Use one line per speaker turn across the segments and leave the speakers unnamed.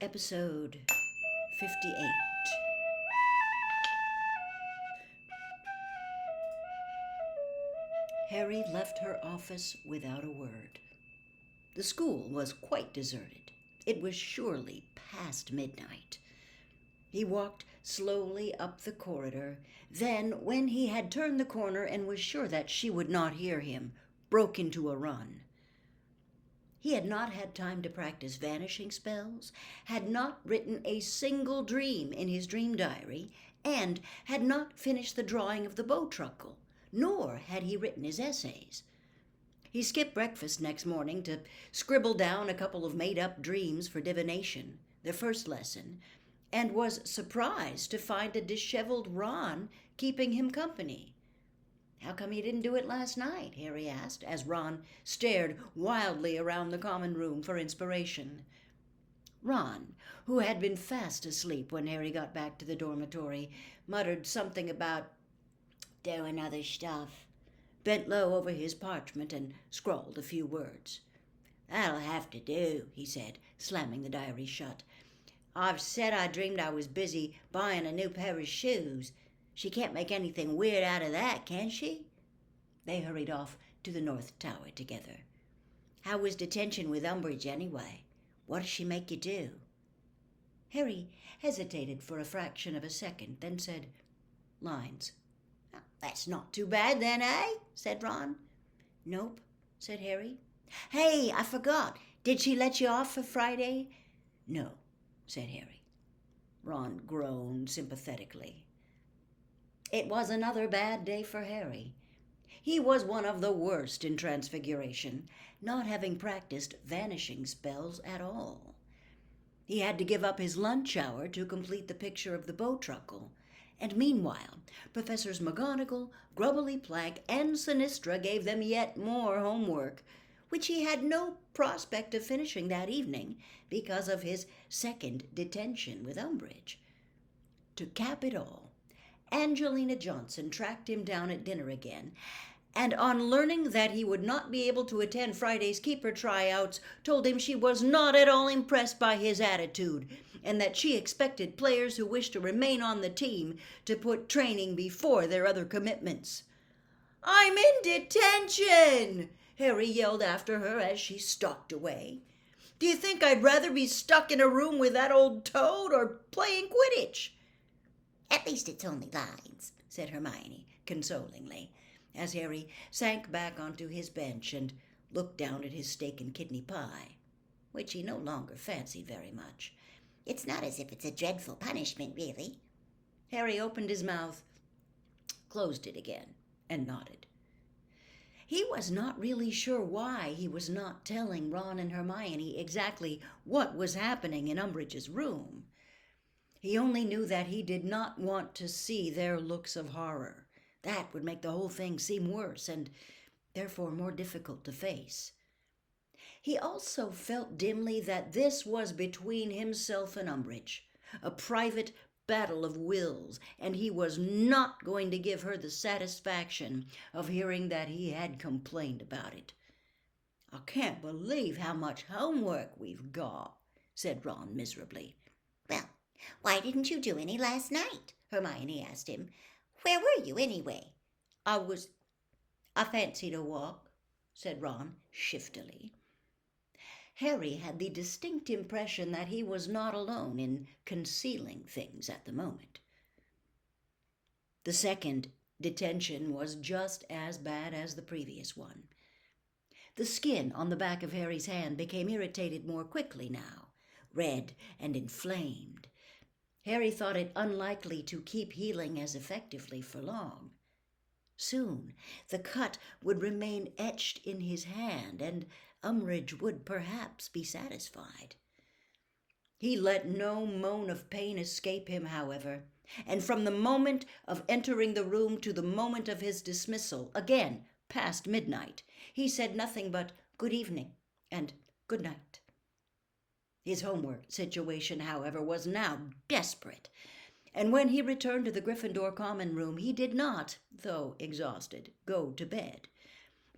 Episode 58. Harry left her office without a word. The school was quite deserted. It was surely past midnight. He walked slowly up the corridor, then, when he had turned the corner and was sure that she would not hear him, broke into a run. He had not had time to practice vanishing spells, had not written a single dream in his dream diary, and had not finished the drawing of the Bowtruckle, nor had he written his essays. He skipped breakfast next morning to scribble down a couple of made-up dreams for divination, their first lesson, and was surprised to find a disheveled Ron keeping him company. "How come you didn't do it last night?" Harry asked, as Ron stared wildly around the common room for inspiration. Ron, who had been fast asleep when Harry got back to the dormitory, muttered something about doing other stuff, bent low over his parchment and scrawled a few words. "That'll have to do," he said, slamming the diary shut. "I've said I dreamed I was busy buying a new pair of shoes. She can't make anything weird out of that, can she?" They hurried off to the North Tower together. "How was detention with Umbridge, anyway? What did she make you do?" Harry hesitated for a fraction of a second, then said, "Lines." "That's not too bad then, eh?" said Ron. "Nope," said Harry. "Hey, I forgot. Did she let you off for Friday?" "No," said Harry. Ron groaned sympathetically. It was another bad day for Harry. He was one of the worst in Transfiguration, not having practiced vanishing spells at all. He had to give up his lunch hour to complete the picture of the Bowtruckle, and meanwhile Professors McGonagall, Grubbly Plank, and Sinistra gave them yet more homework, which he had no prospect of finishing that evening because of his second detention with Umbridge. To cap it all, Angelina Johnson tracked him down at dinner again, and on learning that he would not be able to attend Friday's keeper tryouts, told him she was not at all impressed by his attitude, and that she expected players who wished to remain on the team to put training before their other commitments. "I'm in detention!" Harry yelled after her as she stalked away. "Do you think I'd rather be stuck in a room with that old toad or playing Quidditch?" "At least it's only lines," said Hermione consolingly, as Harry sank back onto his bench and looked down at his steak and kidney pie, which he no longer fancied very much. "It's not as if it's a dreadful punishment, really." Harry opened his mouth, closed it again, and nodded. He was not really sure why he was not telling Ron and Hermione exactly what was happening in Umbridge's room. He only knew that he did not want to see their looks of horror. That would make the whole thing seem worse and therefore more difficult to face. He also felt dimly that this was between himself and Umbridge, a private battle of wills, and he was not going to give her the satisfaction of hearing that he had complained about it. "I can't believe how much homework we've got," said Ron miserably.
"Well, why didn't you do any last night?" Hermione asked him. "Where were you, anyway?"
I fancied a walk," said Ron shiftily. Harry had the distinct impression that he was not alone in concealing things at the moment. The second detention was just as bad as the previous one. The skin on the back of Harry's hand became irritated more quickly now, red and inflamed. Harry thought it unlikely to keep healing as effectively for long. Soon the cut would remain etched in his hand, and Umbridge would perhaps be satisfied. He let no moan of pain escape him, however, and from the moment of entering the room to the moment of his dismissal, again past midnight, he said nothing but "good evening" and "good night." His homework situation, however, was now desperate, and when he returned to the Gryffindor common room, he did not, though exhausted, go to bed,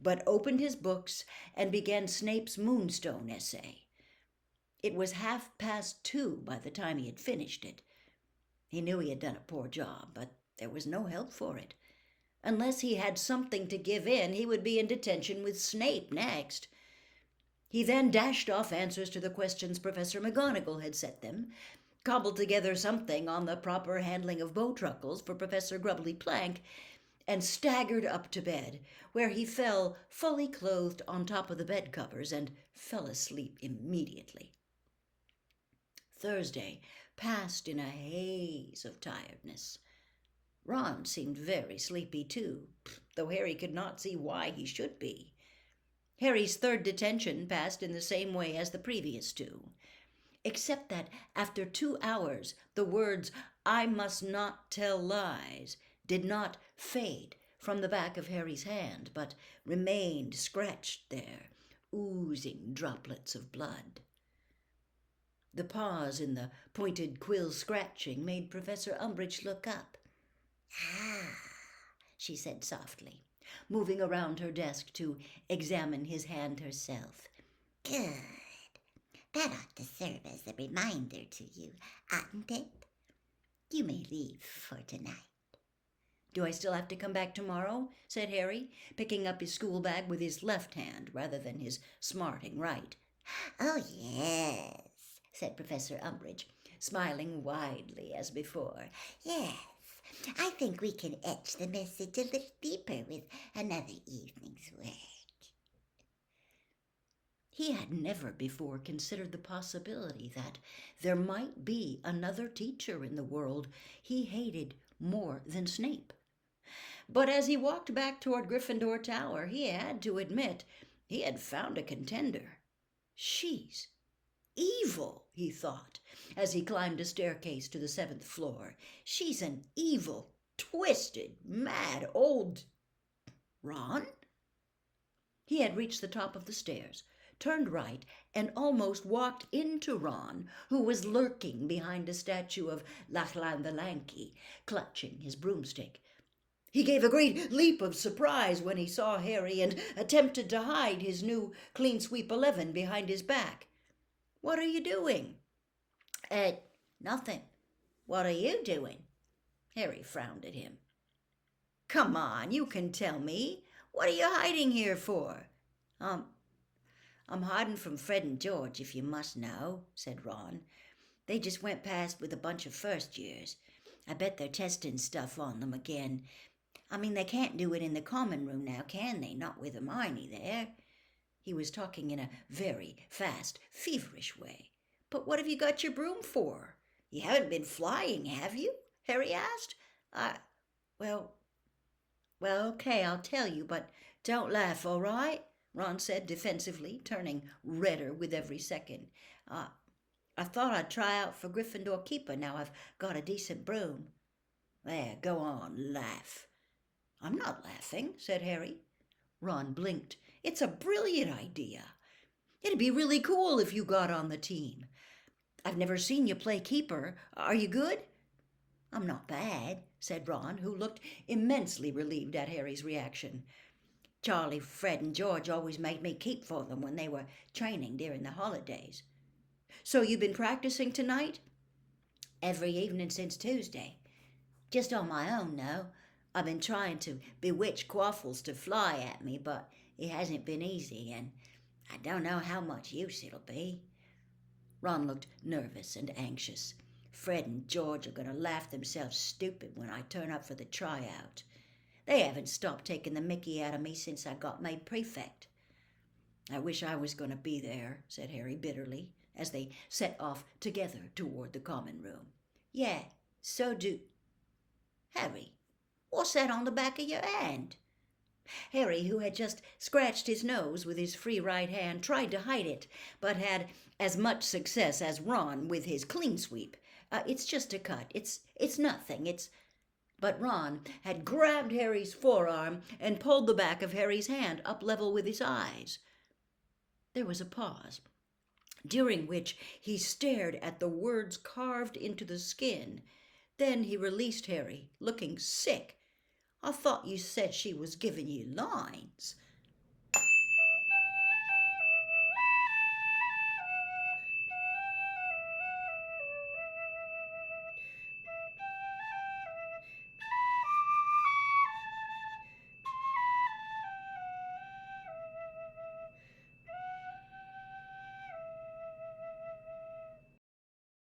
but opened his books and began Snape's Moonstone essay. It was 2:30 by the time he had finished it. He knew he had done a poor job, but there was no help for it. Unless he had something to give in, he would be in detention with Snape next. He then dashed off answers to the questions Professor McGonagall had set them, cobbled together something on the proper handling of bowtruckles for Professor Grubbly Plank, and staggered up to bed, where he fell fully clothed on top of the bed covers and fell asleep immediately. Thursday passed in a haze of tiredness. Ron seemed very sleepy too, though Harry could not see why he should be. Harry's third detention passed in the same way as the previous two, except that after 2 hours the words, "I must not tell lies," did not fade from the back of Harry's hand, but remained scratched there, oozing droplets of blood. The pause in the pointed quill scratching made Professor Umbridge look up.
"Ah," she said softly,
moving around her desk to examine his hand herself.
"Good. That ought to serve as a reminder to you, oughtn't it? You may leave for tonight."
"Do I still have to come back tomorrow?" said Harry, picking up his school bag with his left hand rather than his smarting right.
"Oh, yes," said Professor Umbridge, smiling widely as before. "Yes, I think we can etch the message a little deeper with another evening's work."
He had never before considered the possibility that there might be another teacher in the world he hated more than Snape. But as he walked back toward Gryffindor Tower, he had to admit he had found a contender. "She's evil," he thought, as he climbed a staircase to the 7th floor. "She's an evil, twisted, mad old Ron?" He had reached the top of the stairs, turned right, and almost walked into Ron, who was lurking behind a statue of Lachlan the Lanky, clutching his broomstick. He gave a great leap of surprise when he saw Harry and attempted to hide his new Clean Sweep 11 behind his back. "What are you doing?"
Nothing. What are you doing?"
Harry frowned at him. "Come on, you can tell me. What are you hiding here for?"
I'm hiding from Fred and George, if you must know," said Ron. "They just went past with a bunch of first years. I bet they're testing stuff on them again. I mean, they can't do it in the common room now, can they? Not with Hermione there."
He was talking in a very fast, feverish way. "But what have you got your broom for? You haven't been flying, have you?" Harry asked. Well, okay, I'll tell you, but don't laugh, all right?" Ron said defensively, turning redder with every second. I thought I'd try out for Gryffindor keeper now I've got a decent broom." "There, go on, laugh." "I'm not laughing," said Harry. Ron blinked. "It's a brilliant idea. It'd be really cool if you got on the team. I've never seen you play keeper. Are you good?"
"I'm not bad,"
said Ron, who looked immensely relieved at Harry's reaction.
"Charlie, Fred, and George always made me keep for them when they were training during the holidays."
"So you've been practicing tonight?"
"Every evening since Tuesday. Just on my own, though. I've been trying to bewitch Quaffles to fly at me, but it hasn't been easy, and I don't know how much use it'll be."
Ron looked nervous and anxious. "Fred and George are going to laugh themselves stupid when I turn up for the tryout. They haven't stopped taking the mickey out of me since I got made prefect." "I wish I was going to be there," said Harry bitterly, as they set off together toward the common room.
"Yeah, so do. Harry, what's that on the back of your hand?"
Harry, who had just scratched his nose with his free right hand, tried to hide it, but had as much success as Ron with his clean sweep. "It's just a cut. It's nothing. But Ron had grabbed Harry's forearm and pulled the back of Harry's hand up level with his eyes. There was a pause, during which he stared at the words carved into the skin. Then he released Harry, looking sick. "I thought you said she was giving you lines."